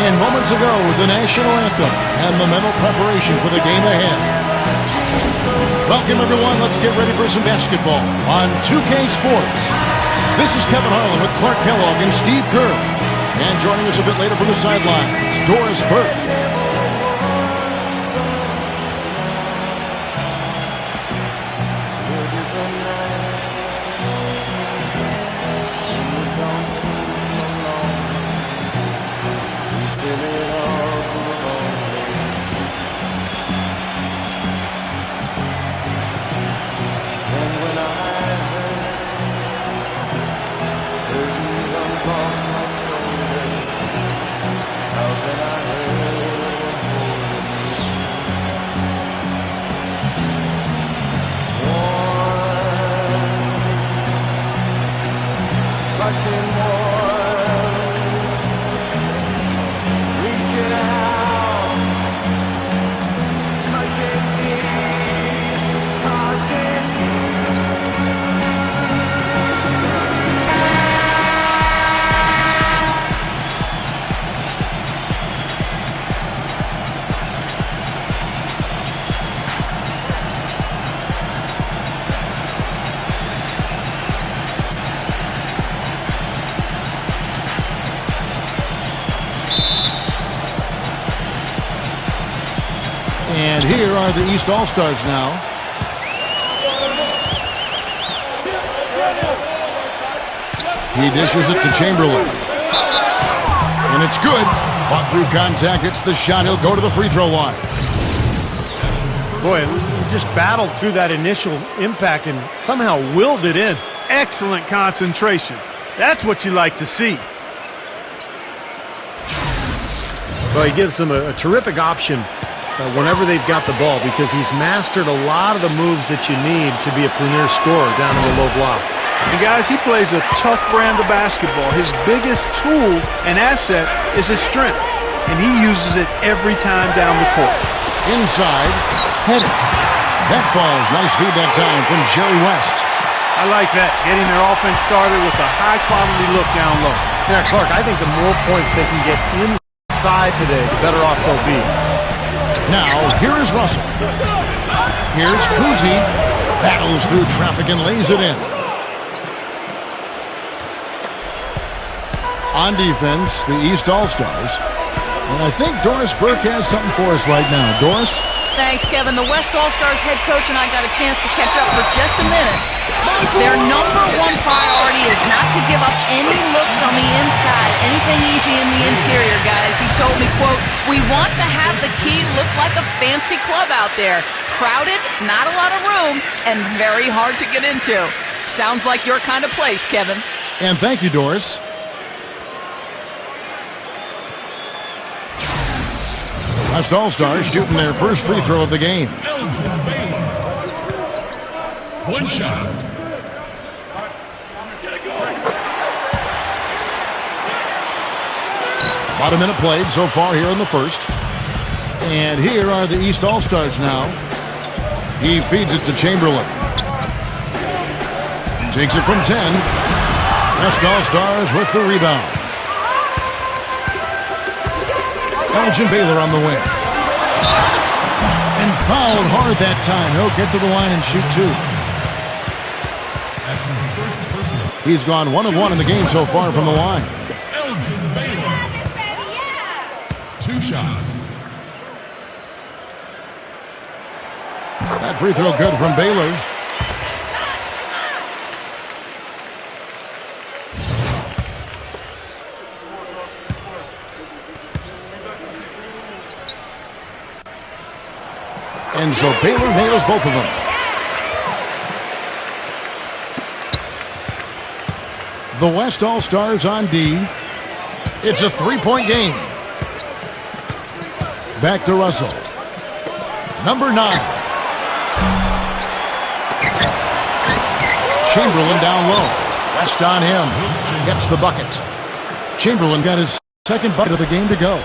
And moments ago, the national anthem and the mental preparation for the game ahead. Welcome, everyone. Let's get ready for some basketball on 2K Sports. This is Kevin Harlan with Clark Kellogg and Steve Kerr. And joining us a bit later from the sidelines, Doris Burke. And here are the East All-Stars now. He dishes it to Chamberlain. And it's good. Fought through contact. It's the shot. He'll go to the free throw line. Boy, he just battled through that initial impact and somehow willed it in. Excellent concentration. That's what you like to see. Well, he gives them a terrific option whenever they've got the ball, because he's mastered a lot of the moves that you need to be a premier scorer down in the low block. And guys, he plays a tough brand of basketball. His biggest tool and asset is his strength, and he uses it every time down the court. Inside, hit it. That falls. Nice feed that time from Jerry West. I like that, getting their offense started with a high-quality look down low. Yeah, Clark, I think the more points they can get inside today, the better off they'll be. Now, here is Russell. Here's Kuzi. Battles through traffic and lays it in. On defense, the East All-Stars. And I think Doris Burke has something for us right now. Doris? Thanks, Kevin. The West All-Stars head coach and I got a chance to catch up for just a minute. Their number one priority is not to give up any looks on the inside, anything easy in the interior, guys. He told me, quote, "We want to have the key look like a fancy club out there. Crowded, not a lot of room, and very hard to get into." Sounds like your kind of place, Kevin. And thank you, Doris. The West All-Stars shooting their first free throw of the game. One shot. About a minute played so far here in the first. And here are the East All-Stars now. He feeds it to Chamberlain. Takes it from 10. West All-Stars with the rebound. Elgin Baylor on the wing. And fouled hard that time. He'll get to the line and shoot two. He's gone 1 of 1 in the game so far from the line. Elgin Baylor. 2 shots. That free throw good from Baylor. And so Baylor nails both of them. The West All-Stars on D. It's a three-point game. Back to Russell. Number 9. Chamberlain down low. West on him. Gets the bucket. Chamberlain got his second bucket of the game to go.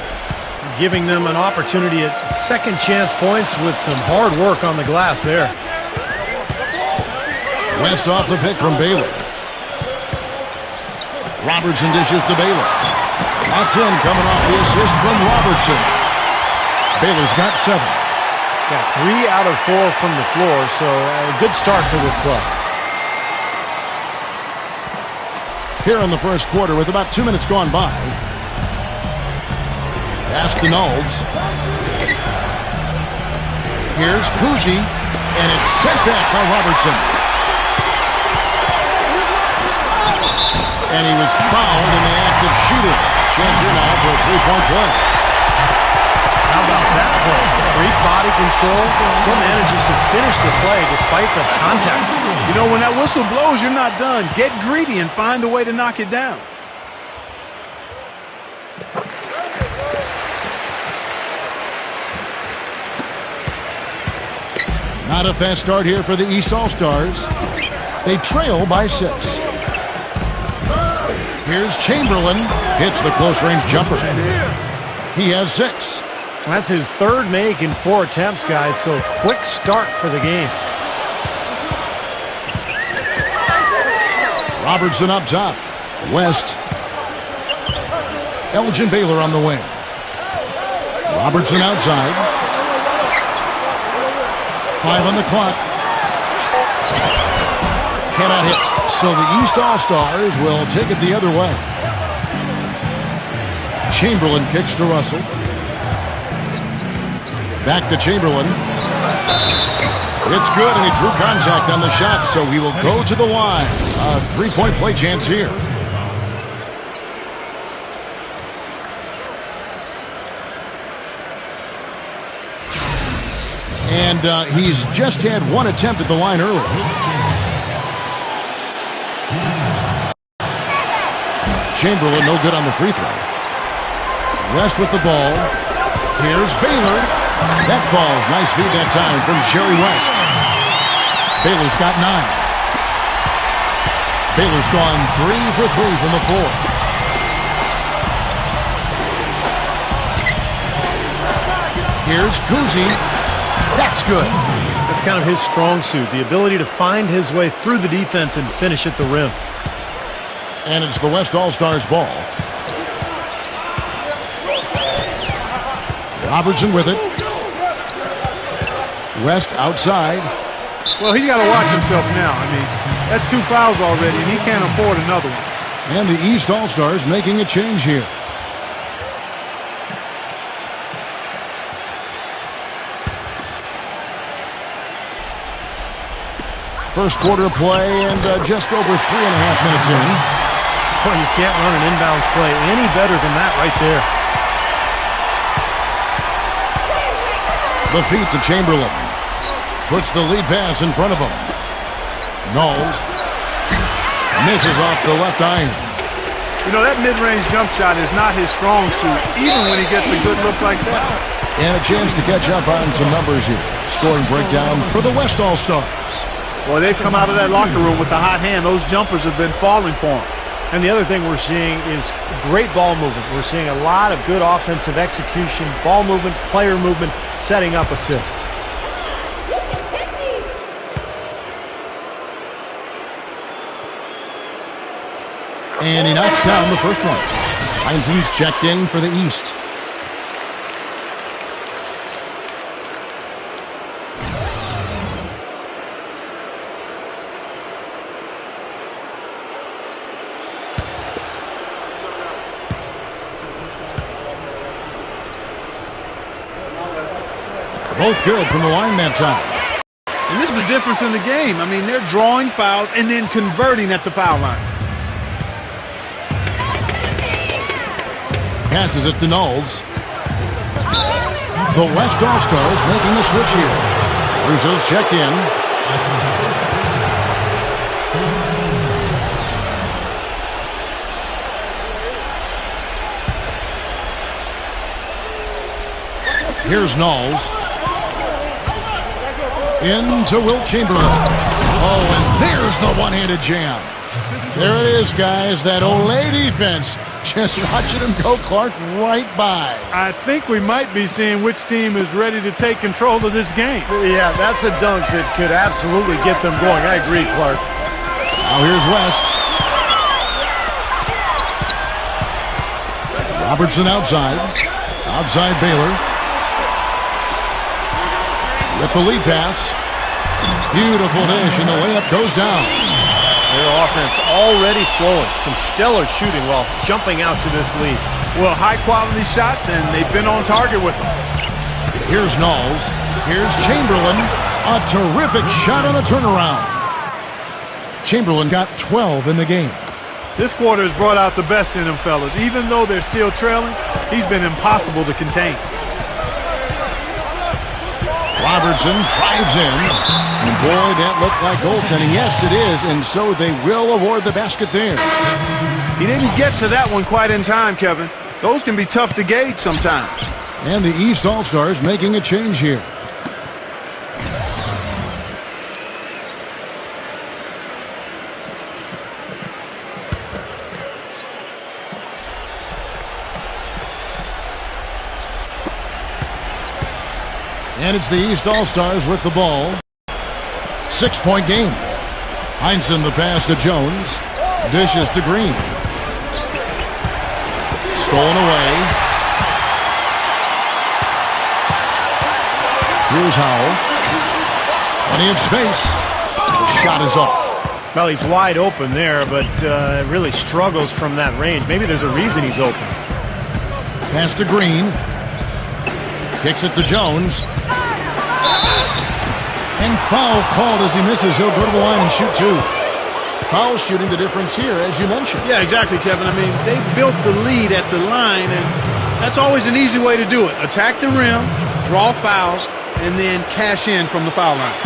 Giving them an opportunity at second chance points with some hard work on the glass there. West off the pick from Baylor. Robertson dishes to Baylor. That's in, coming off the assist from Robertson. Baylor's got 7. Got 3 out of 4 from the floor, so a good start for this club. Here in the first quarter with about 2 minutes gone by. Pass to Knowles. Here's Cousy, and it's sent back by Robertson. And he was fouled in the act of shooting. Chance here now for a 3-point play. How about that play? Great body control. Still manages to finish the play despite the contact. You know, when that whistle blows, you're not done. Get greedy and find a way to knock it down. Not a fast start here for the East All-Stars. They trail by 6. Here's Chamberlain. Hits the close-range jumper. He has 6. That's his 3rd make in 4 attempts, guys, so quick start for the game. Robertson up top. West. Elgin Baylor on the wing. Robertson outside. 5 on the clock. Cannot hit. So the East All-Stars will take it the other way. Chamberlain kicks to Russell. Back to Chamberlain. It's good, and he drew contact on the shot, so he will go to the line. A 3-point play chance here. And he's just had 1 attempt at the line early. Chamberlain no good on the free throw. West with the ball. Here's Baylor. That falls. Nice feed that time from Jerry West. Baylor's got 9. Baylor's gone 3 for 3 from the floor. Here's Cousy. That's good. That's kind of his strong suit, the ability to find his way through the defense and finish at the rim. And it's the West All-Stars ball. Robertson with it. West outside. Well, he's got to watch himself now. I mean, that's 2 fouls already, and he can't afford another one. And the East All-Stars making a change here. First quarter of play and just over 3.5 minutes in. Well, you can't run an inbounds play any better than that right there. The feet to Chamberlain. Puts the lead pass in front of him. Knowles. Misses off the left iron. You know, that mid-range jump shot is not his strong suit, even when he gets a good look like that. And a chance to catch up on some numbers here. Scoring breakdown for the West All-Stars. Well, they've come out of that locker room with the hot hand. Those jumpers have been falling for them. And the other thing we're seeing is great ball movement. We're seeing a lot of good offensive execution, ball movement, player movement, setting up assists. And he knocks down the first one. Heinzen's checked in for the East. Both good from the line that time. And this is the difference in the game. I mean, they're drawing fouls and then converting at the foul line. Passes it to Knowles. The West All-Stars making the switch here. Russo's checked in. Here's Knowles. Into Wilt Chamberlain. Oh, and there's the one-handed jam. There it is, guys. That Olay defense. Just watching him go, Clark, right by. I think we might be seeing which team is ready to take control of this game. Yeah, that's a dunk that could absolutely get them going. I agree, Clark. Now here's West. Robertson outside. Outside Baylor. With the lead pass. Beautiful dish, and the layup goes down. Their offense already flowing. Some stellar shooting while jumping out to this lead. Well, high-quality shots, and they've been on target with them. Here's Knowles. Here's Chamberlain. A terrific shot on the turnaround. Chamberlain got 12 in the game. This quarter has brought out the best in them, fellas. Even though they're still trailing, he's been impossible to contain. Robertson drives in. And boy, that looked like goaltending. Yes, it is. And so they will award the basket there. He didn't get to that one quite in time, Kevin. Those can be tough to gauge sometimes. And the East All-Stars making a change here. And it's the East All-Stars with the ball. 6-point game. Heinsohn the pass to Jones. Dishes to Green. Stolen away. Here's Howell. Plenty of space. The shot is off. Well, he's wide open there, but really struggles from that range. Maybe there's a reason he's open. Pass to Green. Kicks it to Jones. And foul called as he misses. He'll go to the line and shoot two. Foul shooting the difference here, as you mentioned. Yeah, exactly, Kevin. I mean, they built the lead at the line, and that's always an easy way to do it. Attack the rim, draw fouls, and then cash in from the foul line.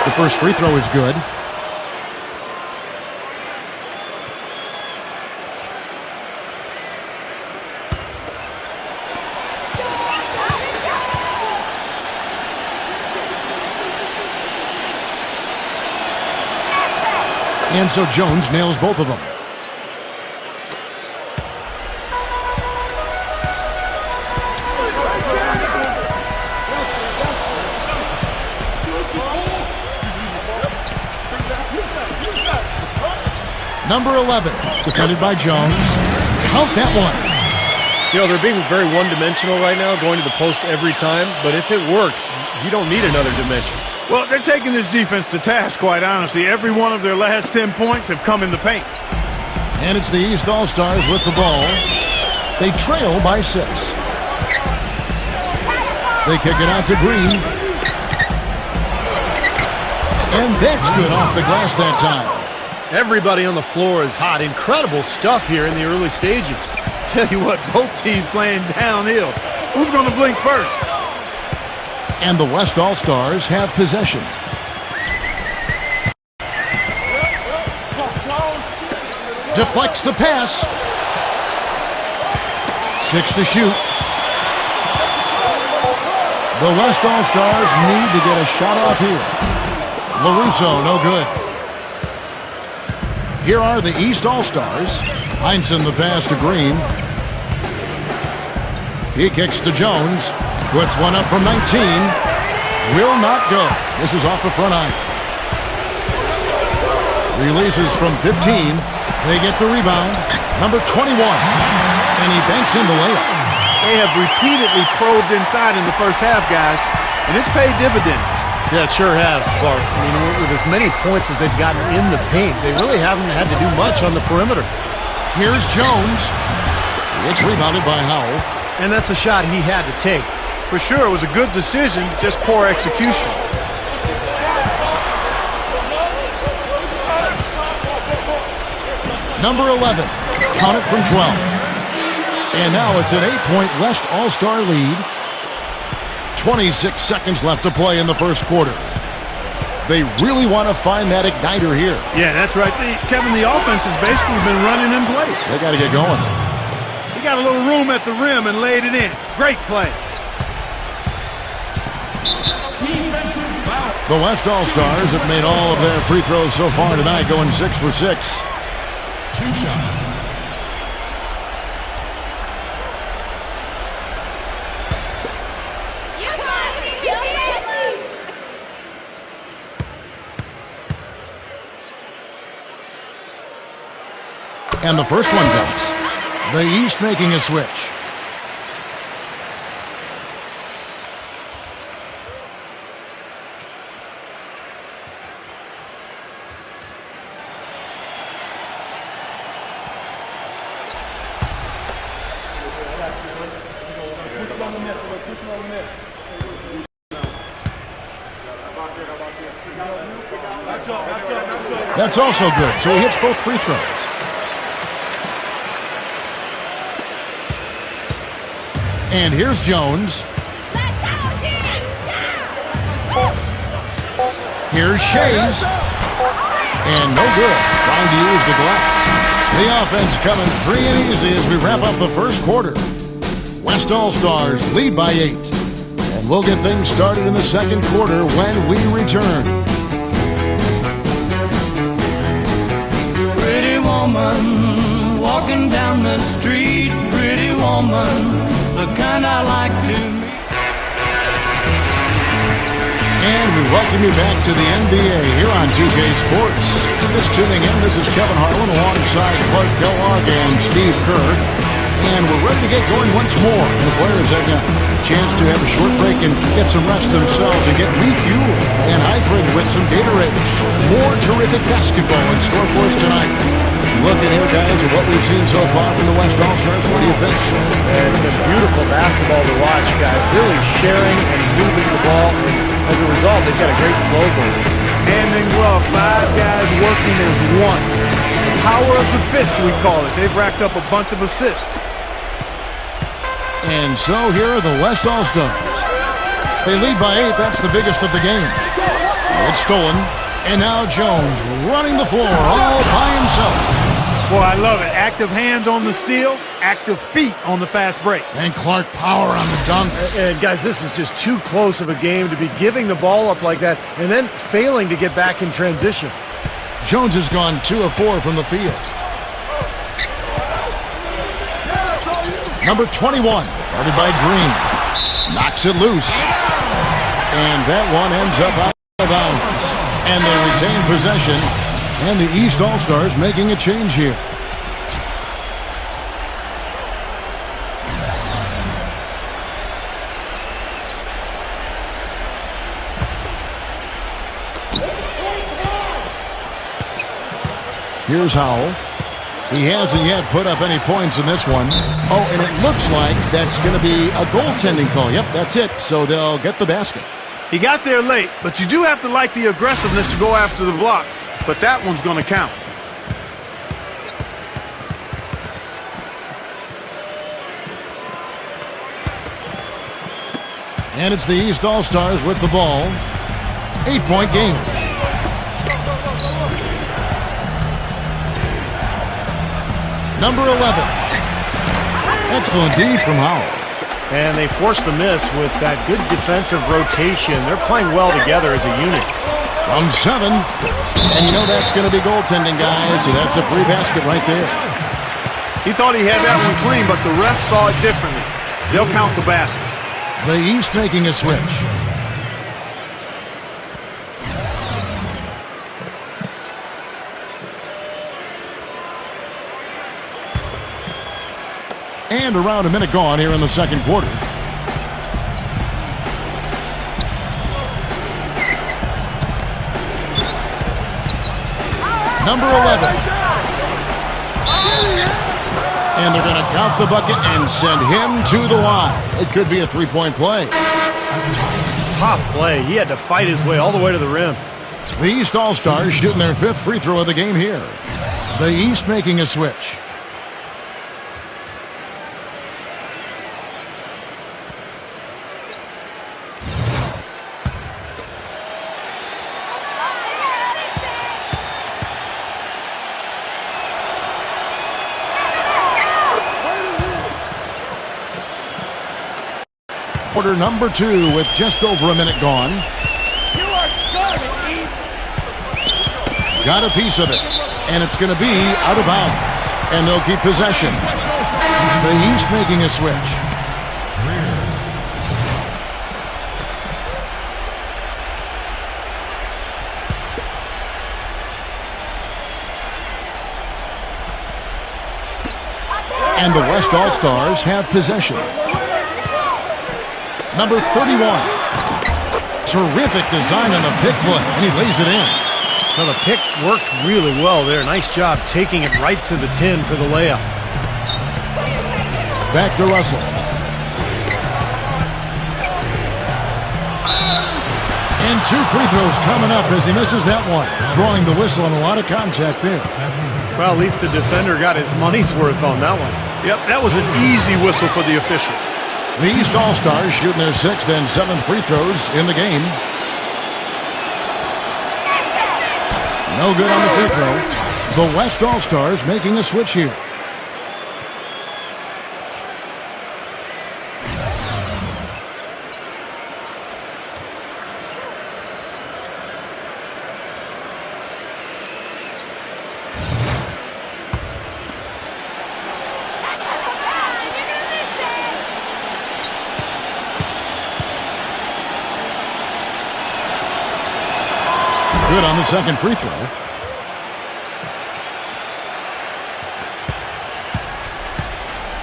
The first free throw is good. And so Jones nails both of them. Number 11, defended by Jones. Count that one. You know, they're being very one-dimensional right now, going to the post every time. But if it works, you don't need another dimension. Well, they're taking this defense to task, quite honestly. Every one of their last 10 points have come in the paint. And it's the East All-Stars with the ball. They trail by 6. They kick it out to Green. And that's good off the glass that time. Everybody on the floor is hot. Incredible stuff here in the early stages. Tell you what, both teams playing downhill. Who's going to blink first? And the West All-Stars have possession. Deflects the pass. 6 to shoot. The West All-Stars need to get a shot off here. LaRusso, no good. Here are the East All-Stars. Heinsohn the pass to Green. He kicks to Jones. Puts one up from 19. Will not go. This is off the front iron. Releases from 15. They get the rebound. Number 21. And he banks in the layup. They have repeatedly probed inside in the first half, guys, and it's paid dividends. Yeah, it sure has, Clark. I mean, with as many points as they've gotten in the paint, they really haven't had to do much on the perimeter. Here's Jones. It's rebounded by Howell. And that's a shot he had to take. For sure, it was a good decision, just poor execution. Number 11. Count it from 12. And now it's an 8-point West All-Star lead. 26 seconds left to play in the first quarter. They really want to find that igniter here. Yeah, that's right. Kevin, the offense has basically been running in place. They got to get going. He got a little room at the rim and laid it in. Great play. The West All-Stars have made all of their free throws so far tonight, going 6 for 6. 2 shots. And the first one comes. The East making a switch. That's also good, so he hits both free throws. And here's Jones. Here's Shays. And no good, trying to use the glass. The offense coming free and easy as we wrap up the first quarter. West All-Stars lead by 8. And we'll get things started in the second quarter when we return. Pretty woman, walking down the street. Pretty woman, the kind I like to meet. And we welcome you back to the NBA here on 2K Sports. Just tuning in, this is Kevin Harlan alongside Clark Kellogg and Steve Kerr. And we're ready to get going once more. The players have a chance to have a short break and get some rest themselves and get refueled and hydrated with some Gatorade. More terrific basketball in store for us tonight. Looking here, guys, at what we've seen so far from the West All-Stars, what do you think? It's been beautiful basketball to watch, guys. Really sharing and moving the ball. And as a result, they've got a great flow going. Hand in glove, 5 guys working as one. The power of the fist, we call it. They've racked up a bunch of assists. And so here are the West All-Stars. They lead by 8. That's the biggest of the game. It's stolen. And now Jones running the floor all by himself. Boy, I love it. Active hands on the steal, active feet on the fast break. And Clark power on the dunk. And guys, this is just too close of a game to be giving the ball up like that and then failing to get back in transition. Jones has gone 2 of 4 from the field. Number 21, guarded by Green. Knocks it loose. And that one ends up out of bounds. And they retain possession. And the East All-Stars making a change here. Here's Howell. He hasn't yet put up any points in this one. Oh, and it looks like that's going to be a goaltending call. Yep, that's it. So they'll get the basket. He got there late, but you do have to like the aggressiveness to go after the block. But that one's going to count. And it's the East All-Stars with the ball. 8-point game. Number 11. Excellent D from Howell. And they forced the miss with that good defensive rotation. They're playing well together as a unit. From 7. And you know that's going to be goaltending, guys. So that's a free basket right there. He thought he had that one clean, but the ref saw it differently. They'll count the basket. The East making a switch. And around a minute gone here in the second quarter. Number 11. And they're going to count the bucket and send him to the line. It could be a three-point play. Tough play. He had to fight his way all the way to the rim. The East All-Stars shooting their 5th free throw of the game here. The East making a switch. Quarter number 2 with just over a minute gone. Got a piece of it, and it's going to be out of bounds, and they'll keep possession. The East making a switch. And the West All-Stars have possession. Number 31. Terrific design on the pick play, and he lays it in. Well, the pick worked really well there. Nice job taking it right to the 10 for the layup. Back to Russell. And 2 free throws coming up as he misses that one. Drawing the whistle and a lot of contact there. Well, at least the defender got his money's worth on that one. Yep, that was an easy whistle for the official. The East All-Stars shooting their 6th and 7th free throws in the game. No good on the free throw. The West All-Stars making a switch here. Good on the second free throw.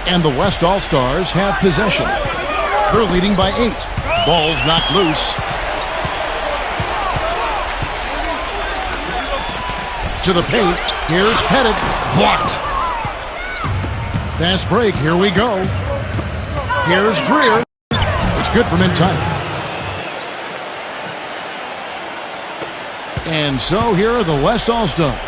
And the West All-Stars have possession. They're leading by 8. Ball's knocked loose. To the paint. Here's Pettit. Blocked. Fast break. Here we go. Here's Greer. It's good from in tight. And so here are the West All-Stars.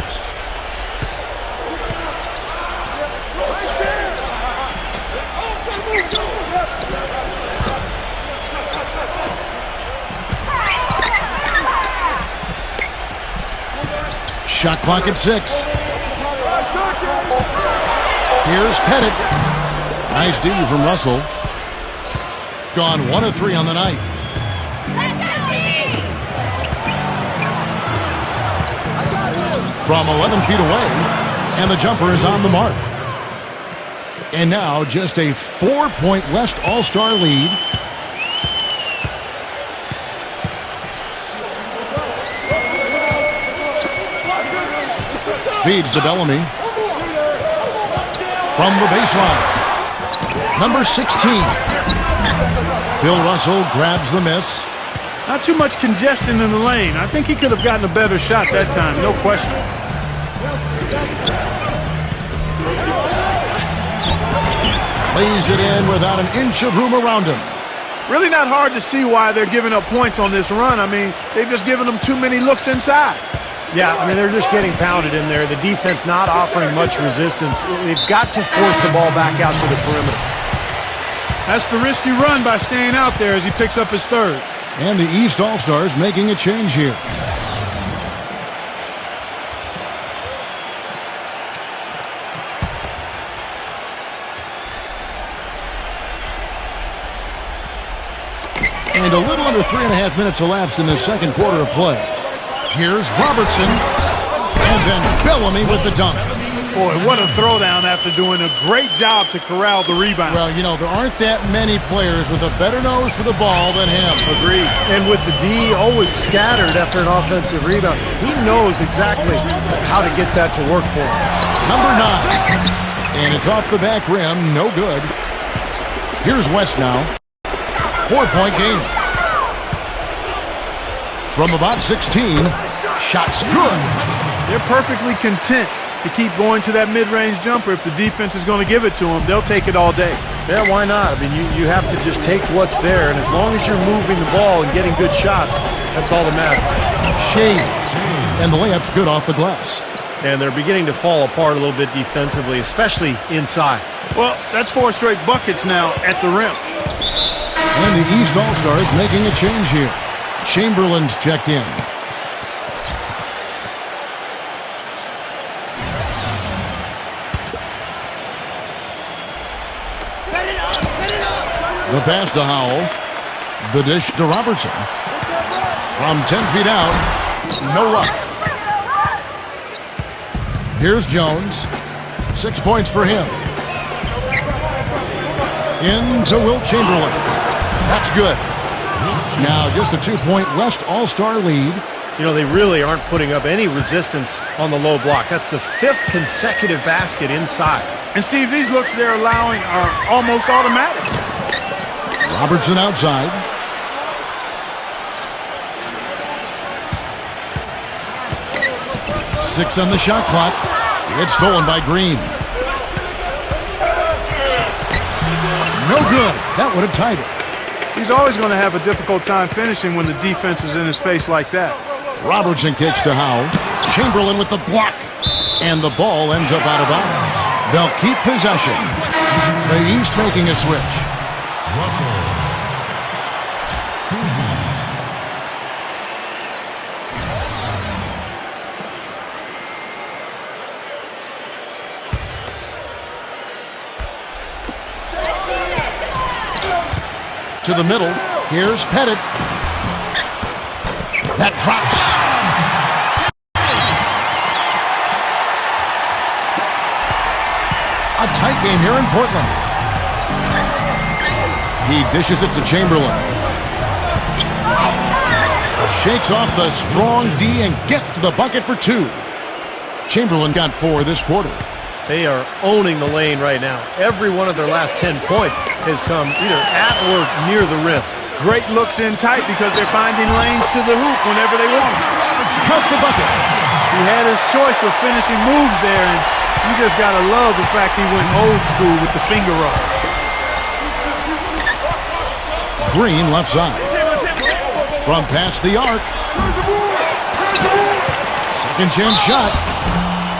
Shot clock at 6. Here's Pettit. Nice D from Russell. Gone 1 of 3 on the night. From 11 feet away, and the jumper is on the mark. And now just a 4-point West All-Star lead. Feeds to Bellamy. From the baseline. Number 16. Bill Russell grabs the miss. Not too much congestion in the lane. I think he could have gotten a better shot that time, no question. Lays it in without an inch of room around him. Really not hard to see why they're giving up points on this run. I mean, they've just given them too many looks inside. Yeah, I mean, they're just getting pounded in there. The defense not offering much resistance. They've got to force the ball back out to the perimeter. That's the risky run by staying out there as he picks up his 3rd. And the East All-Stars making a change here. And a little under 3.5 minutes elapsed in the second quarter of play. Here's Robertson. And then Bellamy with the dunk. Boy, what a throwdown after doing a great job to corral the rebound. Well, you know, there aren't that many players with a better nose for the ball than him. Agreed. And with the D always scattered after an offensive rebound, he knows exactly how to get that to work for him. Number 9. And it's off the back rim. No good. Here's West now. 4-point game. From about 16. Shot's good. They're perfectly content to keep going to that mid-range jumper. If the defense is going to give it to them, they'll take it all day. Yeah, why not? I mean, you have to just take what's there, and as long as you're moving the ball and getting good shots, that's all that matters. Shades. And the layup's good off the glass. And they're beginning to fall apart a little bit defensively, especially inside. Well, that's 4 straight buckets now at the rim. And the East All-Stars making a change here. Chamberlain's checked in. The pass to Howell. The dish to Robertson. From 10 feet out, no luck. Here's Jones. 6 points for him. Into Wilt Chamberlain. That's good. Now just a 2-point West All-Star lead. You know, they really aren't putting up any resistance on the low block. That's the 5th consecutive basket inside. And, Steve, these looks they're allowing are almost automatic. Robertson outside. Six on the shot clock. It's stolen by Green. No good. That would have tied it. He's always going to have a difficult time finishing when the defense is in his face like that. Robertson kicks to Howe. Chamberlain with the block. And the ball ends up out of bounds. They'll keep possession. The East making a switch. Russell. To the middle. Here's Pettit. That drops. A tight game here in Portland. He dishes it to Chamberlain. Shakes off the strong D and gets to the bucket for 2. Chamberlain got 4 this quarter. They are owning the lane right now. Every one of their last 10 points has come either at or near the rim. Great looks in tight because they're finding lanes to the hoop whenever they want them. Count the bucket. He had his choice of finishing moves there, and you just got to love the fact he went old school with the finger roll. Green left side. From past the arc. Second chance shot.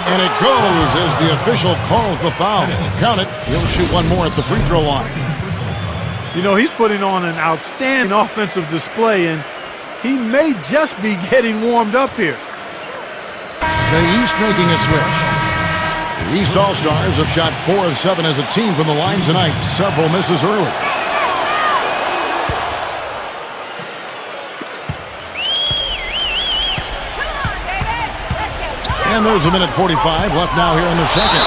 And it goes as the official calls the foul. Count it. He'll shoot one more at the free throw line. You know, he's putting on an outstanding offensive display, and he may just be getting warmed up here. The East making a switch. The East All-Stars have shot 4 of 7 as a team from the line tonight. Several misses early. And there's a minute 45 left now here in the second.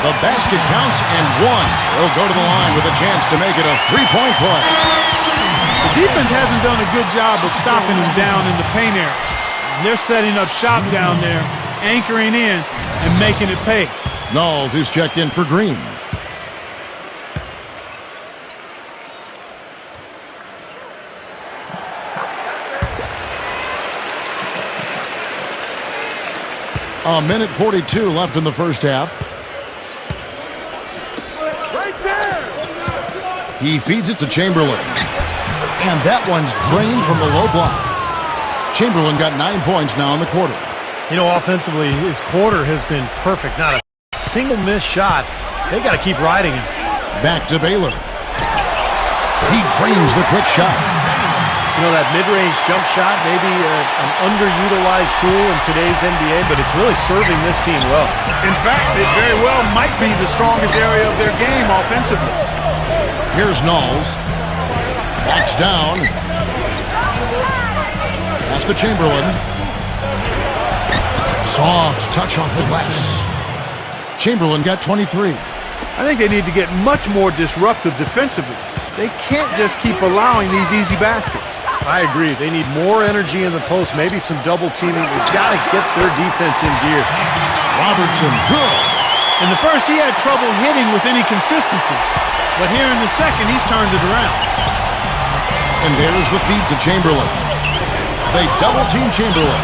The basket counts and 1. He'll go to the line with a chance to make it a 3-point play. The defense hasn't done a good job of stopping him down in the paint area. They're setting up shop down there, anchoring in, and making it pay. Knowles is checked in for Green. A minute 42 left in the first half. He feeds it to Chamberlain. And that one's drained from the low block. Chamberlain got 9 points now in the quarter. You know, offensively, his quarter has been perfect. Not a single missed shot. They got to keep riding him. Back to Baylor. He drains the quick shot. You know, that mid-range jump shot, maybe an underutilized tool in today's NBA, but it's really serving this team well. In fact, it very well might be the strongest area of their game offensively. Here's Knowles. Backs down. Pass to Chamberlain. Soft touch off the glass. Chamberlain got 23. I think they need to get much more disruptive defensively. They can't just keep allowing these easy baskets. I agree. They need more energy in the post, maybe some double teaming. They've got to get their defense in gear. Robertson, good. In the first, he had trouble hitting with any consistency. But here in the second, he's turned it around. And there's the feed to Chamberlain. They double-team Chamberlain.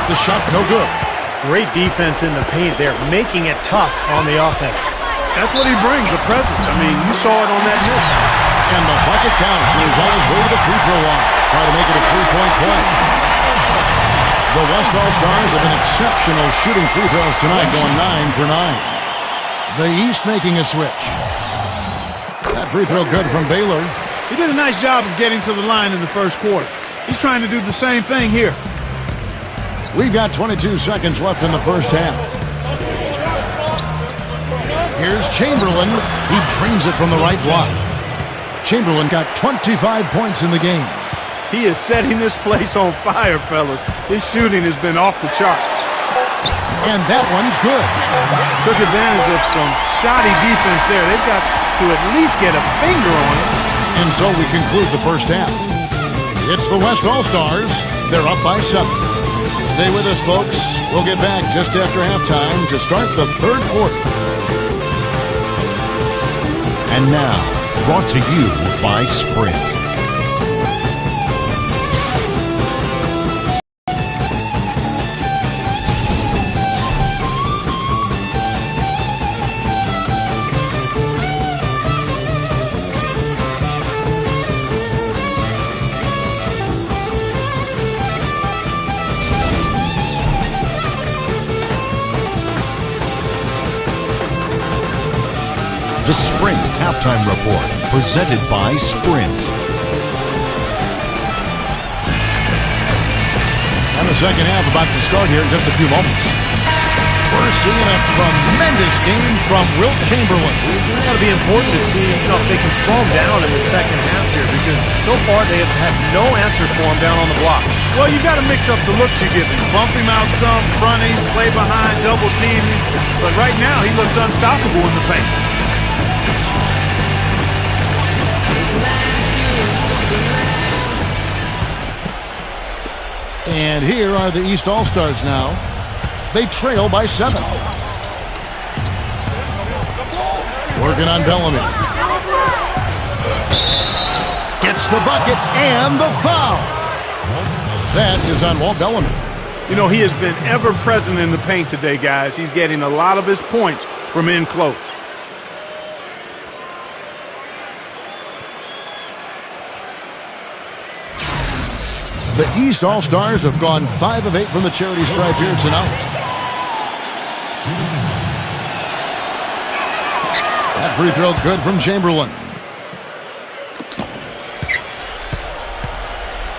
The shot no good. Great defense in the paint there, making it tough on the offense. That's what he brings, a presence. I mean, you saw it on that miss. And the bucket counts. He's on his way to the free throw line. Try to make it a 3-point play. The West All-Stars have been exceptional shooting free throws tonight, going 9 for 9. The East making a switch. That free throw good from Baylor. He did a nice job of getting to the line in the first quarter. He's trying to do the same thing here. We've got 22 seconds left in the first half. Here's Chamberlain. He drains it from the right block. Chamberlain got 25 points in the game. He is setting this place on fire, fellas. His shooting has been off the charts. And that one's good. Took advantage of some shoddy defense there. They've got to at least get a finger on it. And so we conclude the first half. It's the West All-Stars. They're up by 7. Stay with us, folks. We'll get back just after halftime to start the third quarter. And now, brought to you by Sprint. The Sprint Halftime Report, presented by Sprint. And the second half about to start here in just a few moments. We're seeing a tremendous game from Wilt Chamberlain. It's got to be important to see, if they can slow him down in the second half here, because so far they have had no answer for him down on the block. Well, you got to mix up the looks you give him. Bump him out some, fronting, play behind, double team him. But right now, he looks unstoppable in the paint. And here are the East All-Stars now. They trail by 7. Working on Bellamy. Gets the bucket and the foul. That is on Walt Bellamy. He has been ever present in the paint today, guys. He's getting a lot of his points from in close. The East All-Stars have gone 5 of 8 from the charity stripe here tonight. That free throw good from Chamberlain.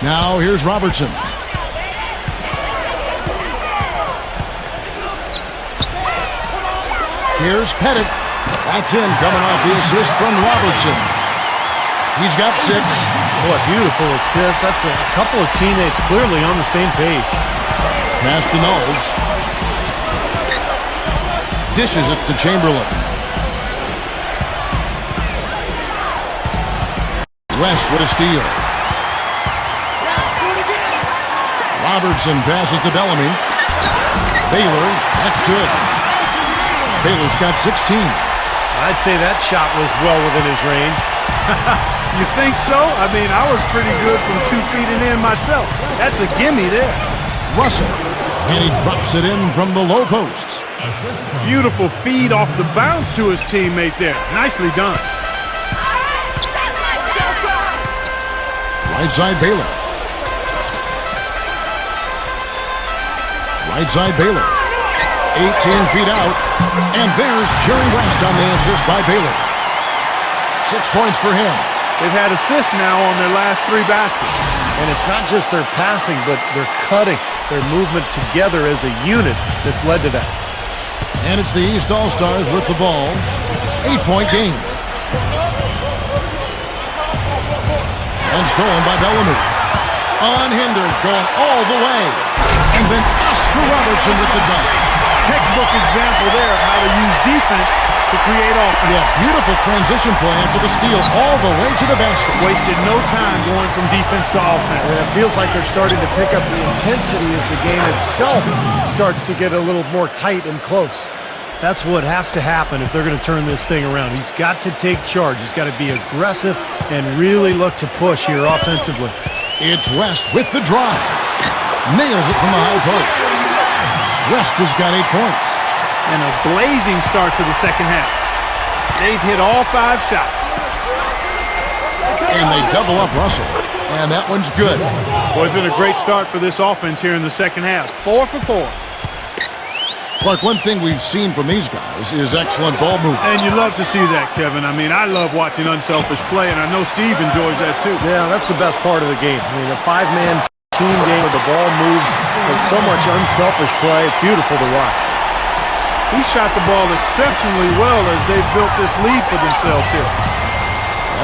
Now here's Robertson. Here's Pettit. That's in, coming off the assist from Robertson. He's got 6. What beautiful assist. That's a couple of teammates clearly on the same page. Pass to Knowles. Dishes it to Chamberlain. West with a steal. Robertson passes to Bellamy. Baylor, that's good. Baylor's got 16. I'd say that shot was well within his range. You think so? I mean, I was pretty good from 2 feet and in myself. That's a gimme there. Russell, and he drops it in from the low post. Beautiful feed off the bounce to his teammate there. Nicely done. Right side Baylor. Right side Baylor. 18 feet out. And there's Jerry West on the assist by Baylor. 6 points for him. They've had assists now on their last 3 baskets. And it's not just their passing, but their cutting, their movement together as a unit that's led to that. And it's the East All-Stars with the ball. 8-point game. And stolen by Bellamy. Unhindered, going all the way. And then Oscar Robertson with the dunk. Textbook example there of how to use defense to create offense. Yes, beautiful transition play after the steal all the way to the basket. Wasted no time going from defense to offense. And it feels like they're starting to pick up the intensity as the game itself starts to get a little more tight and close. That's what has to happen if they're going to turn this thing around. He's got to take charge. He's got to be aggressive and really look to push here offensively. It's West with the drive. Nails it from the high post. West has got 8 points. And a blazing start to the second half. They've hit all 5 shots. And they double up Russell. And that one's good. Boy, it's been a great start for this offense here in the second half. 4 for 4. Clark, one thing we've seen from these guys is excellent ball movement. And you love to see that, Kevin. I mean, I love watching unselfish play, and I know Steve enjoys that too. Yeah, that's the best part of the game. I mean, a 5-man team game where the ball moves with so much unselfish play. It's beautiful to watch. He shot the ball exceptionally well as they've built this lead for themselves here.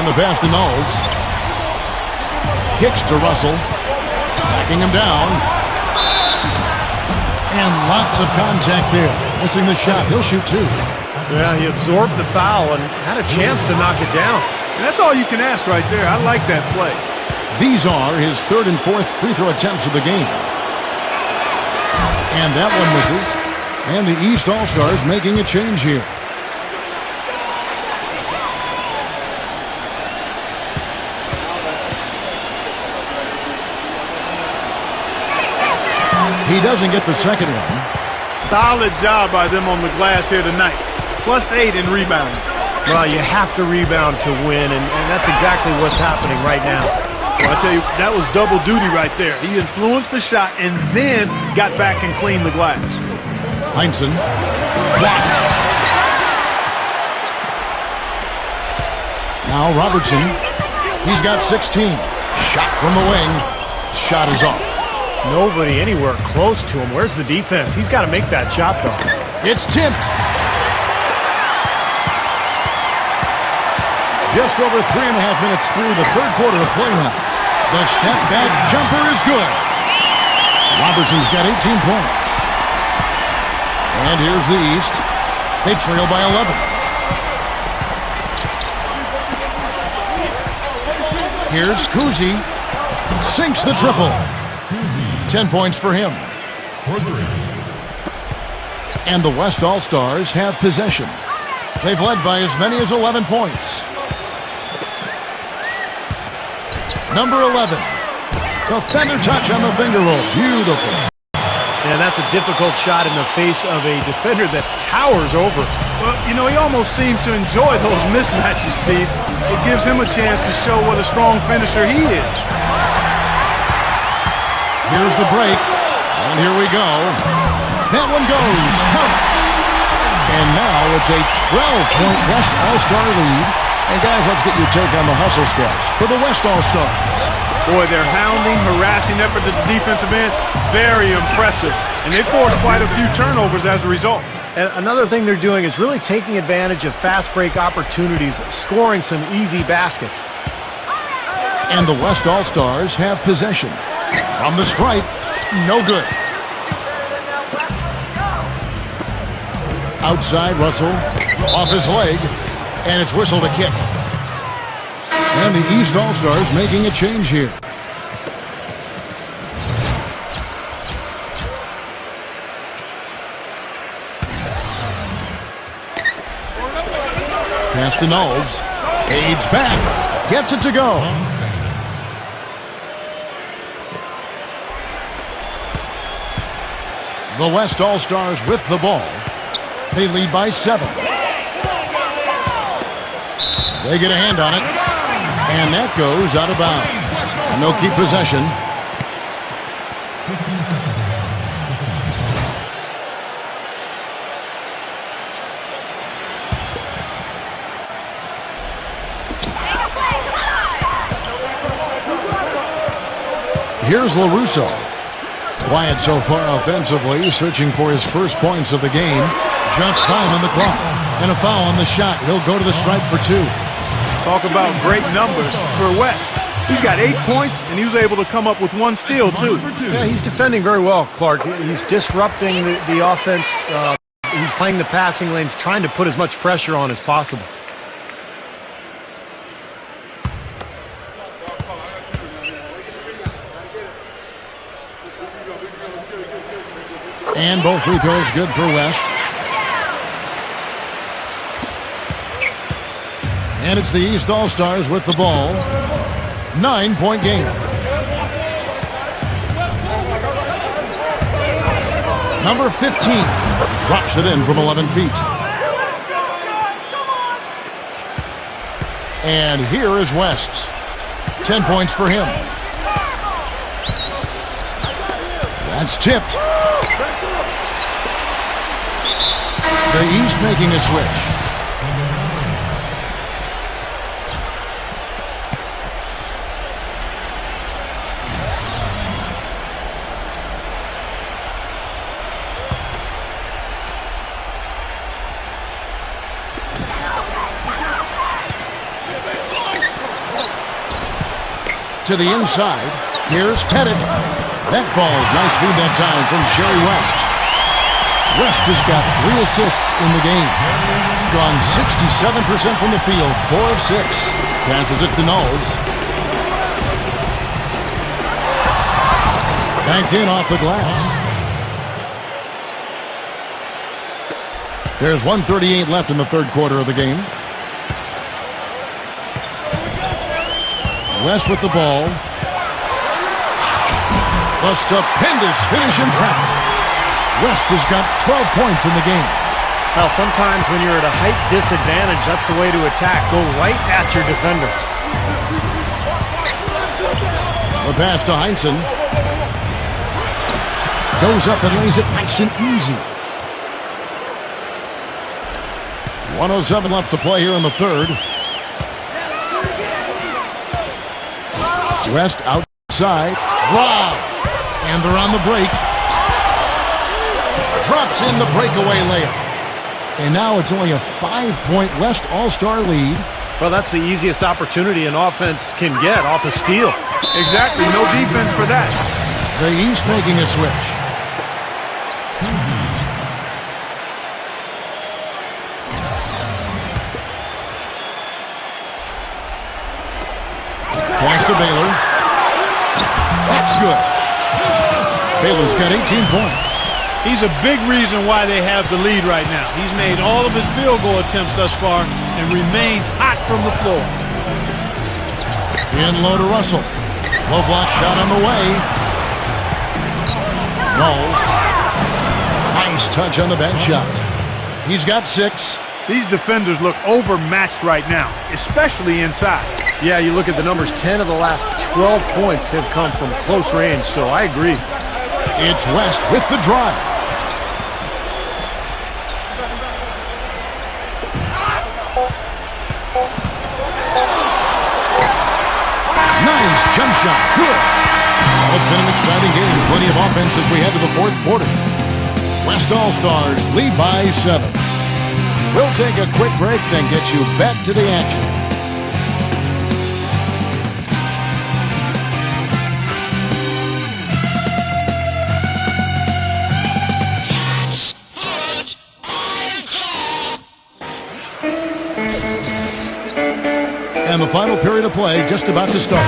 And the pass to Knowles. Kicks to Russell. Backing him down. And lots of contact there. Missing the shot. He'll shoot 2. Yeah, he absorbed the foul and had a chance to knock it down. And that's all you can ask right there. I like that play. These are his 3rd and 4th free throw attempts of the game. And that one misses. And the East All-Stars making a change here. He doesn't get the second one. Solid job by them on the glass here tonight. +8 in rebounds. Well, you have to rebound to win, and that's exactly what's happening right now. Well, I tell you, that was double duty right there. He influenced the shot and then got back and cleaned the glass. Heinsohn blocked. Now Robertson. He's got 16. Shot from the wing. Shot is off. Nobody anywhere close to him. Where's the defense? He's got to make that shot, though. It's tipped. Just over 3.5 minutes through the third quarter of play now. The step back jumper is good. Robertson's got 18 points. And here's the East. They trail by 11. Here's Kuzi. Sinks the triple. 10 points for him. And the West All-Stars have possession. They've led by as many as 11 points. Number 11. The feather touch on the finger roll. Beautiful. And that's a difficult shot in the face of a defender that towers over. Well, you know, he almost seems to enjoy those mismatches, Steve. It gives him a chance to show what a strong finisher he is. Here's the break. And here we go. That one goes. Count. And now it's a 12-point West All-Star lead. And guys, let's get your take on the hustle stats for the West All-Stars. Boy, their hounding, harassing effort at the defensive end, very impressive. And they forced quite a few turnovers as a result. And another thing they're doing is really taking advantage of fast break opportunities, scoring some easy baskets. And the West All-Stars have possession. From the stripe, no good. Outside, Russell, off his leg, and it's whistled a kick. And the East All-Stars making a change here. Pass to Knowles. Fades back. Gets it to go. The West All-Stars with the ball. They lead by 7. They get a hand on it. And that goes out of bounds. And they'll keep possession. Here's LaRusso. Quiet so far offensively, searching for his first points of the game. Just 5 on the clock. And a foul on the shot. He'll go to the stripe for 2. Talk about great numbers for West. He's got 8 points, and he was able to come up with 1 steal, too. Yeah, he's defending very well, Clark. He's disrupting the offense. He's playing the passing lanes, trying to put as much pressure on as possible. And both free throws good for West. And it's the East All-Stars with the ball. 9-point game. Number 15 drops it in from 11 feet. And here is West. 10 points for him. That's tipped. The East making a switch. To the inside, here's Pettit. That falls, nice feed that time from Jerry West. West has got 3 assists in the game. Gone 67% from the field, 4 of 6. Passes it to Knowles. Banked in off the glass. There's 1:38 left in the third quarter of the game. West with the ball. A stupendous finish in traffic. West has got 12 points in the game. Well, sometimes when you're at a height disadvantage, that's the way to attack. Go right at your defender. The pass to Heinsohn. Goes up and lays it nice and easy. 1:07 left to play here in the third. West outside. Rob. And they're on the break. Drops in the breakaway layup. And now it's only a 5-point West All-Star lead. Well, that's the easiest opportunity an offense can get off a steal. Exactly. No defense for that. The East making a switch. Pass to Baylor. That's good. Baylor's got 18 points. He's a big reason why they have the lead right now. He's made all of his field goal attempts thus far and remains hot from the floor. In low to Russell. Low block shot on the way. Knowles. Nice touch on the bench shot. He's got 6. These defenders look overmatched right now, especially inside. Yeah, you look at the numbers, 10 of the last 12 points have come from close range, so I agree. It's West with the drive. Nice jump shot. Good. Well, it's been an exciting game. Plenty of offense as we head to the fourth quarter. West All-Stars lead by 7. We'll take a quick break, then get you back to the action. And the final period of play just about to start.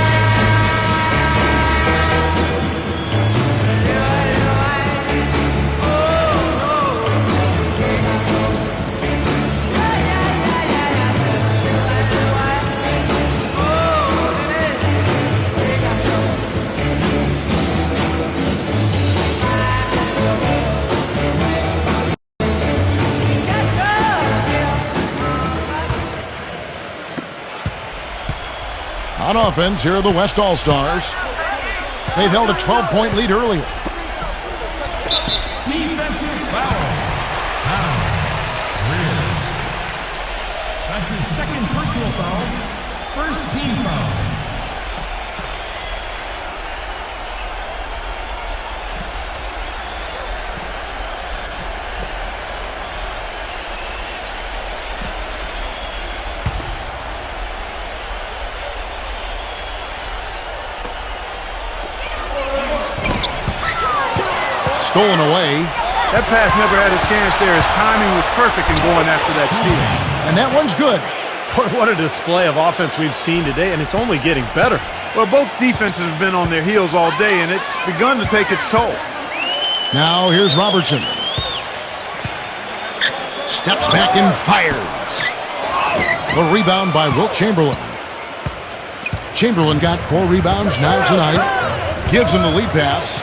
On offense, here are the West All-Stars. They've held a 12-point lead earlier. Defensive foul. Foul. Rear. That's his second personal foul. First team foul. Stolen away. That pass never had a chance there. His timing was perfect in going after that steal. And that one's good. Boy, what a display of offense we've seen today, and it's only getting better. Well, both defenses have been on their heels all day, and it's begun to take its toll. Now here's Robertson. Steps back and fires. The rebound by Wilt Chamberlain. Chamberlain got 4 rebounds now tonight. Gives him the lead pass.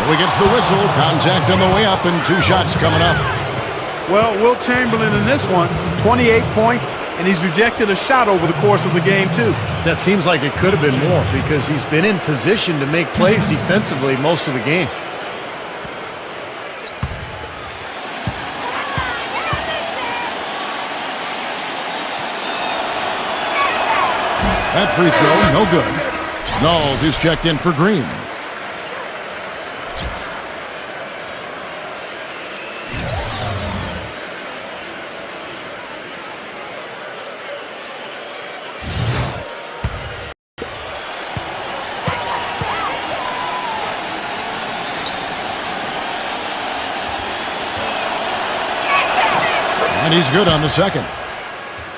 So he gets the whistle. Contact on the way up, and 2 shots coming up. Well, Wilt Chamberlain in this one, 28 points, and he's rejected a shot over the course of the game, too. That seems like it could have been more because he's been in position to make plays defensively most of the game. That free throw, no good. Knowles is checked in for Green. And he's good on the second.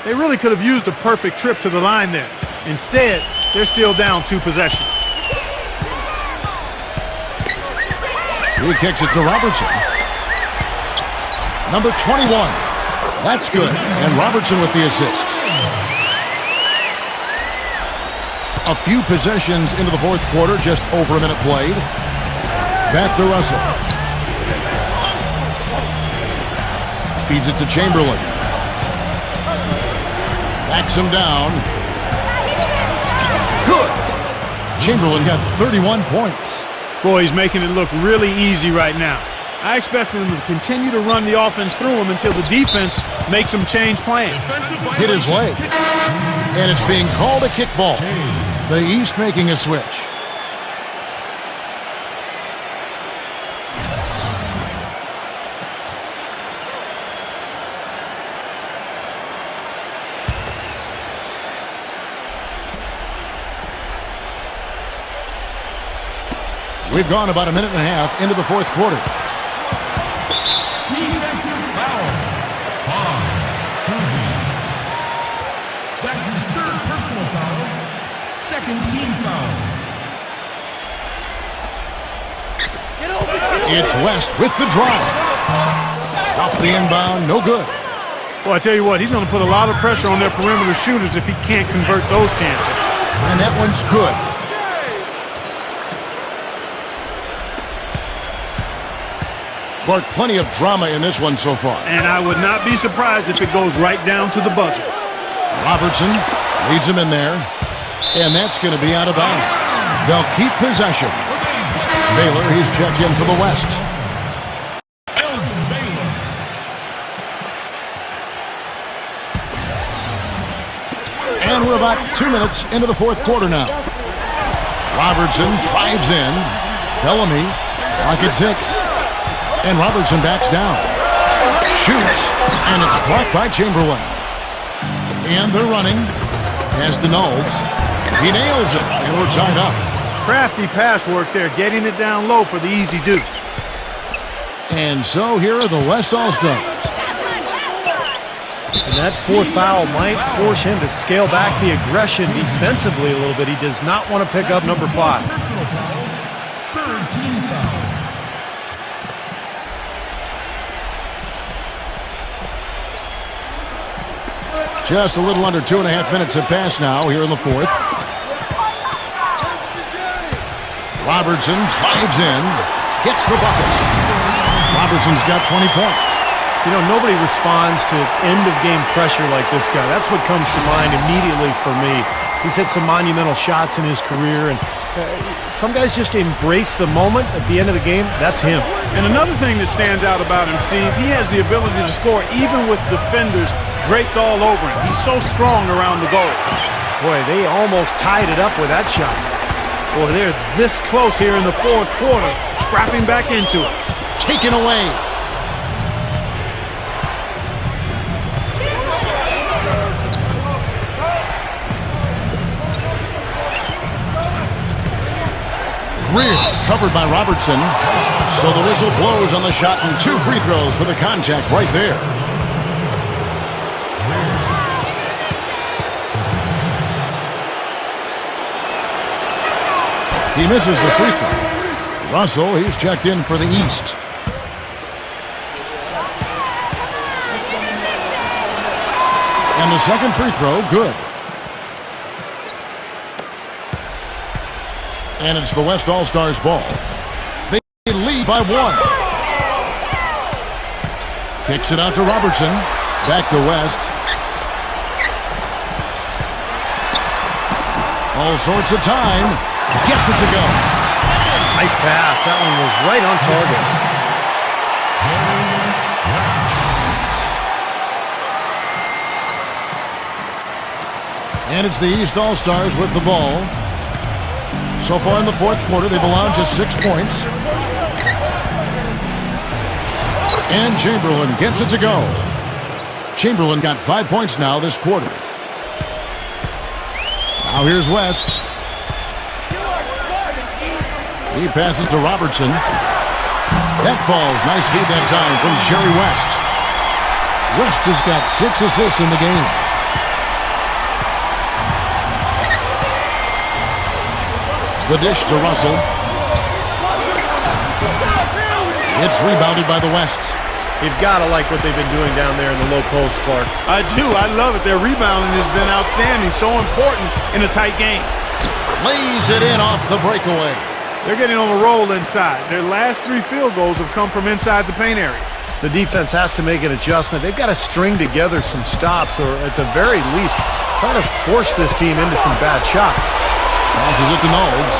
They really could have used a perfect trip to the line there. Instead, they're still down 2 possessions. He kicks it to Robertson. Number 21. That's good. And Robertson with the assist. A few possessions into the fourth quarter, just over a minute played. Back to Russell. Feeds it to Chamberlain. Backs him down. Good. Chamberlain got 31 points. Boy, he's making it look really easy right now. I expect them to continue to run the offense through him until the defense makes him change plans. Hit his leg. And it's being called a kickball. The East making a switch. We've gone about a minute and a half into the fourth quarter. Defensive foul. On Cousy. That's his third personal foul. Second team foul. It's West with the drive. Off the inbound, no good. Well, I tell you what, he's going to put a lot of pressure on their perimeter shooters if he can't convert those chances. And that one's good. Clark, plenty of drama in this one so far. And I would not be surprised if it goes right down to the buzzer. Robertson leads him in there. And that's going to be out of bounds. They'll keep possession. Baylor, he's checked in for the West. And we're about 2 minutes into the fourth quarter now. Robertson drives in. Bellamy, lock at 6. And Robertson backs down. Shoots, and it's blocked by Chamberlain. And they're running. As to Knowles. He nails it, and we're tied up. Crafty pass work there, getting it down low for the easy deuce. And so here are the West All-Stars. And that fourth foul might force him to scale back the aggression defensively a little bit. He does not want to pick up number 5. Personal foul. Third team foul. Just a little under 2.5 minutes have passed now here in the fourth. Robertson drives in, gets the bucket. Robertson's got 20 points. You know, nobody responds to end-of-game pressure like this guy. That's what comes to mind immediately for me. He's hit some monumental shots in his career, and some guys just embrace the moment at the end of the game. That's him. And another thing that stands out about him, Steve, he has the ability to score even with defenders draped all over him. He's so strong around the goal. Boy, they almost tied it up with that shot. Boy, they're this close here in the fourth quarter, scrapping back into it. Taken away. Greer covered by Robertson. So the whistle blows on the shot and 2 free throws for the contact right there. He misses the free throw. Russell, he's checked in for the East. And the second free throw, good. And it's the West All-Stars ball. They lead by 1. Kicks it out to Robertson. Back to West. All sorts of time. Gets it to go. Nice pass. That one was right on target. And it's the East All-Stars with the ball. So far in the fourth quarter, they've allowed just 6 points. And Chamberlain gets it to go. Chamberlain got 5 points now this quarter. Now here's West. He passes to Robertson. That falls. Nice feed that time from Jerry West. West has got 6 assists in the game. The dish to Russell. It's rebounded by the West. You've got to like what they've been doing down there in the low post, Clark. I do. I love it. Their rebounding has been outstanding. So important in a tight game. Lays it in off the breakaway. They're getting on a roll inside. Their last 3 field goals have come from inside the paint area. The defense has to make an adjustment. They've got to string together some stops, or at the very least, try to force this team into some bad shots. Passes it to Knowles.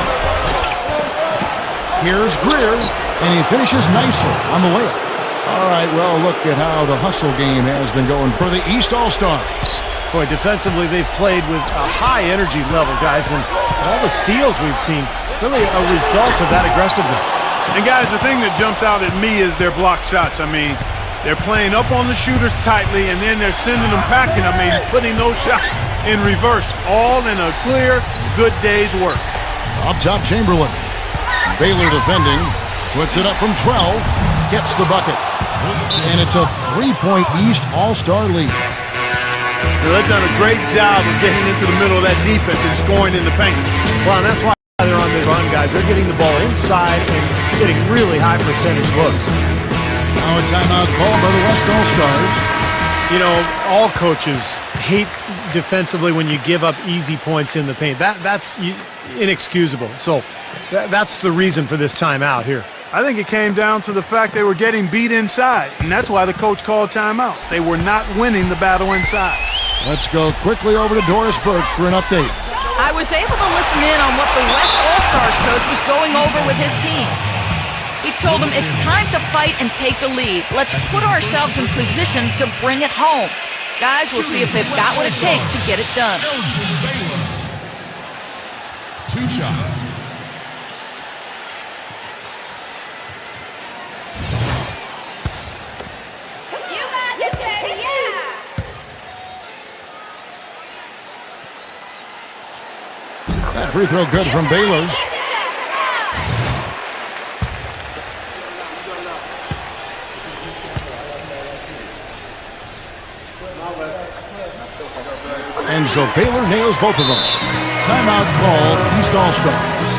Here's Greer, and he finishes nicely on the layup. All right, well, look at how the hustle game has been going for the East All-Stars. Boy, defensively, they've played with a high energy level, guys, and all the steals we've seen, really a result of that aggressiveness. And, guys, the thing that jumps out at me is their block shots. I mean, they're playing up on the shooters tightly, and then they're sending them packing. I mean, putting those shots in reverse, all in a clear, good day's work. Up top, Chamberlain. Baylor defending. Puts it up from 12. Gets the bucket. And it's a 3-point East All-Star lead. They've done a great job of getting into the middle of that defense and scoring in the paint. Well, and that's why they're on the run, guys. They're getting the ball inside and getting really high percentage looks. Now a timeout called by the West All-Stars. You know, all coaches hate defensively when you give up easy points in the paint. That's inexcusable. So that's the reason for this timeout here. I think it came down to the fact they were getting beat inside, and that's why the coach called timeout. They were not winning the battle inside. Let's go quickly over to Doris Burke for an update. I was able to listen in on what the West All-Stars coach was going over with his team. He told them it's time to fight and take the lead. Let's put ourselves in position to bring it home. Guys, we'll see if they've got what it takes to get it done. 2 shots. That free throw good from Baylor. And so Baylor nails both of them. Timeout called East All-Stars.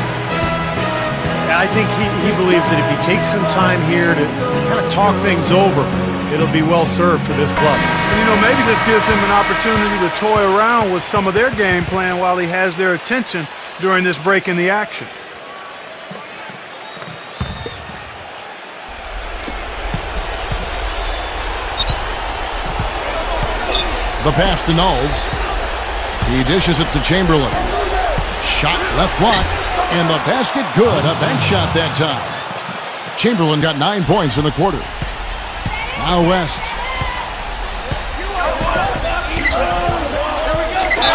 I think he believes that if he takes some time here to kind of talk things over, it'll be well served for this club. And, you know, maybe this gives him an opportunity to toy around with some of their game plan while he has their attention during this break in the action. The pass to Knowles. He dishes it to Chamberlain. Shot left block, and the basket good. A bank shot that time. Chamberlain got 9 points in the quarter. Now West.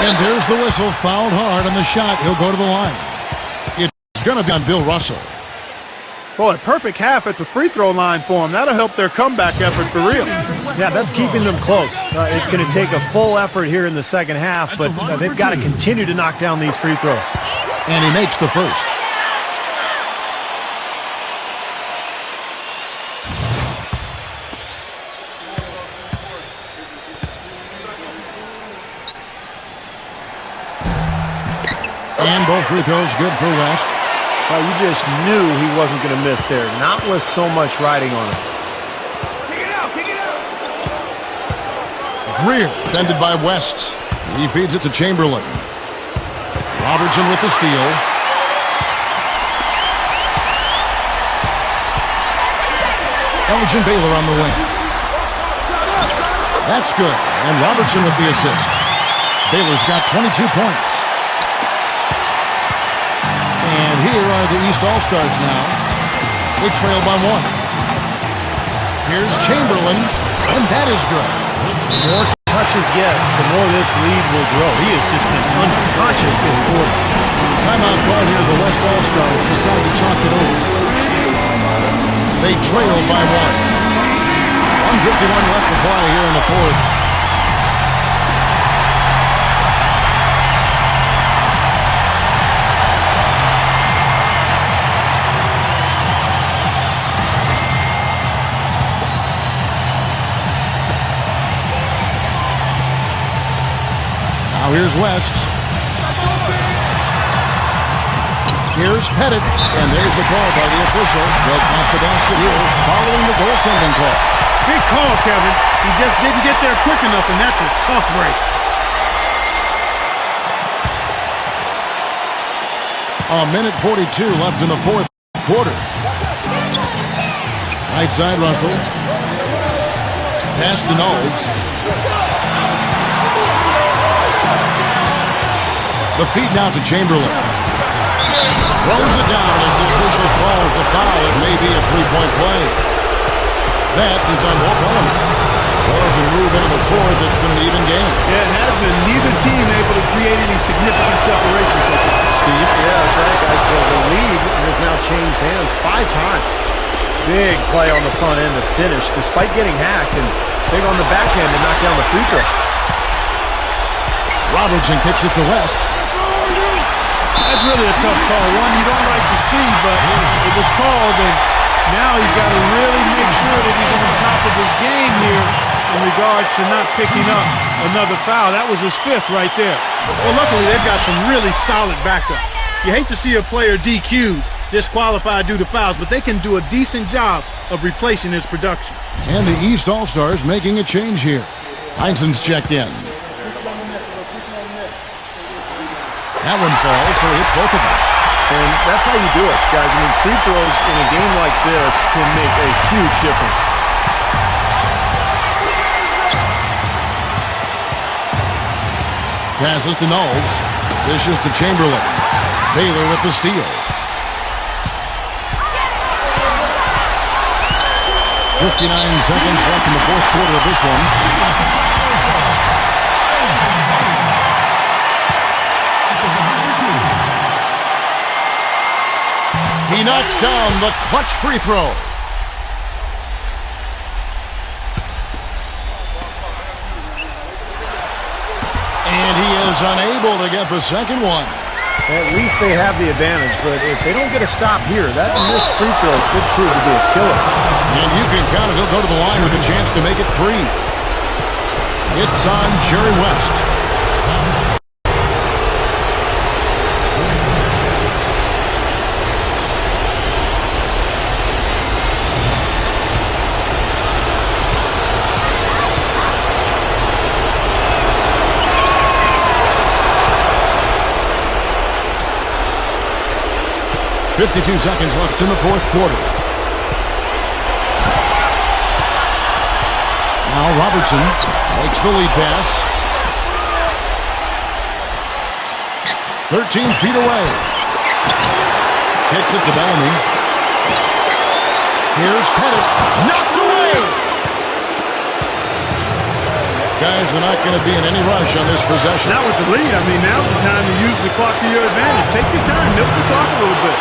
And there's the whistle. Fouled hard on the shot. He'll go to the line. It's going to be on Bill Russell. Boy, a perfect half at the free throw line for him. That'll help their comeback effort for real. Yeah, that's keeping them close. It's going to take a full effort here in the second half, but they've got to continue to knock down these free throws. And he makes the first. And both free throws good for West. Well, you just knew he wasn't going to miss there, not with so much riding on him. Greer, defended by West. He feeds it to Chamberlain. Robertson with the steal. Elgin Baylor on the wing. That's good. And Robertson with the assist. Baylor's got 22 points. And here are the East All-Stars now. They trail by 1. Here's Chamberlain, and that is good. The more touches gets, the more this lead will grow. He has just been unconscious this quarter. Timeout call here. The West All-Stars decide to talk it over. They trail by 1. 1:51 left to play here in the fourth. Now here's West. Here's Pettit, and there's the call by the official. Broke off the basket here, following the goaltending call. Big call, Kevin. He just didn't get there quick enough, and that's a tough break. A minute 42 left in the fourth quarter. Right side, Russell. Pass to Knowles. The feed now to Chamberlain. Throws it down as the official calls the foul. It may be a three-point play. That is on Walt Bellamy. Well, as we move into the fourth, it's been an even game. Yeah, it has been. Neither team able to create any significant separation so far. Steve? Yeah, that's right, guys. So the lead has now changed hands 5 times. Big play on the front end to finish, despite getting hacked, and big on the back end to knock down the free throw. Robertson kicks it to West. That's really a tough call. One you don't like to see, but it was called, and now he's got to really make sure that he's on top of his game here in regards to not picking up another foul. That was his 5th right there. Well, luckily, they've got some really solid backup. You hate to see a player DQ'd, disqualified due to fouls, but they can do a decent job of replacing his production. And the East All-Stars making a change here. Heinsohn's checked in. That one falls, so it's both of them. And that's how you do it, guys. I mean, free throws in a game like this can make a huge difference. Passes to Knowles. Dishes to Chamberlain. Baylor with the steal. 59 seconds left in the fourth quarter of this one. He knocks down the clutch free throw. And he is unable to get the second one. At least they have the advantage, but if they don't get a stop here, that missed free throw could prove to be a killer. And you can count it. He'll go to the line with a chance to make it 3. It's on Jerry West. .52 seconds left in the fourth quarter. Now Robertson takes the lead pass. 13 feet away. Kicks it to Bellamy. Here's Pettit. Knocked away! Guys, they're not going to be in any rush on this possession. Not with the lead. I mean, now's the time to use the clock to your advantage. Take your time. Milk the clock a little bit.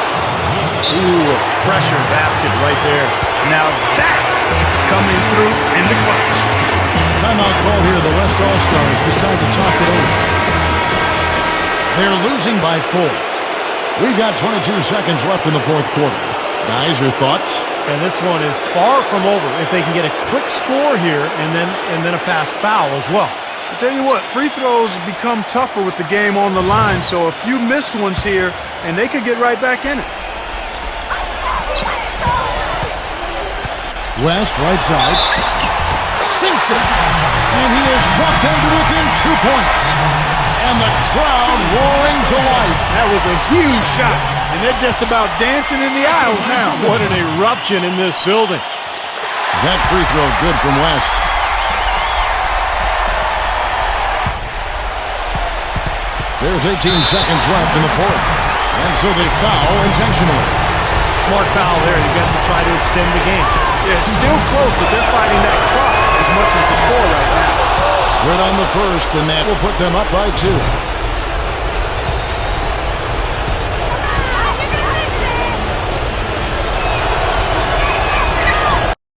Ooh, a pressure basket right there. Now that's coming through in the clutch. Timeout call here. The West All-Stars decide to talk it over. They're losing by 4. We've got 22 seconds left in the fourth quarter. Guys, your thoughts? And this one is far from over if they can get a quick score here and then a fast foul as well. I tell you what, free throws become tougher with the game on the line, so a few missed ones here, and they could get right back in it. West, right side, sinks it, and he is brought down to within 2 points. And the crowd roaring to life. That was a huge shot, and they're just about dancing in the aisles now. What an eruption in this building. That free throw good from West. There's 18 seconds left in the fourth, and so they foul intentionally. Smart foul there. You got to try to extend the game. Yeah, it's still close, but they're fighting that clock as much as the score right now. Good on the first, and that will put them up by 2.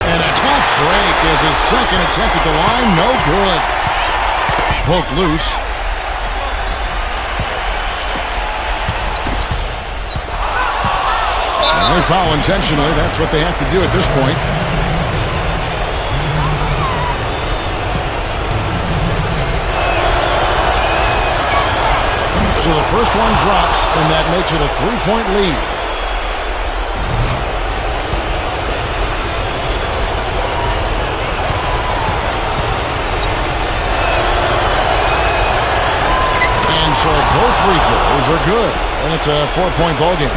And a tough break as his second attempt at the line, no good. Poked loose. And they foul intentionally. That's what they have to do at this point. So the first one drops, and that makes it a 3-point lead. And so both free throws are good, and it's a 4-point ball game.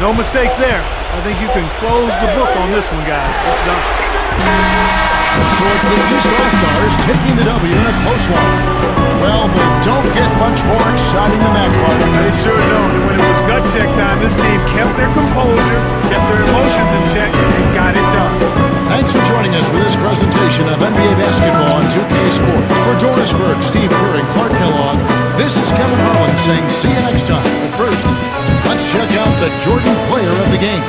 No mistakes there. I think you can close the book on this one, guys. It's done. So it's the East All-Stars taking the W in a close one. Well, but don't get much more exciting than that, Clark. They sure don't. And when it was gut check time, this team kept their composure, kept their emotions in check, and got it done. Thanks for joining us for this presentation of NBA basketball on 2K Sports. For Doris Burke, Steve Kerr, and Clark Kellogg, this is Kevin Harlan saying see you next time. But first, let's check out the Jordan player of the game.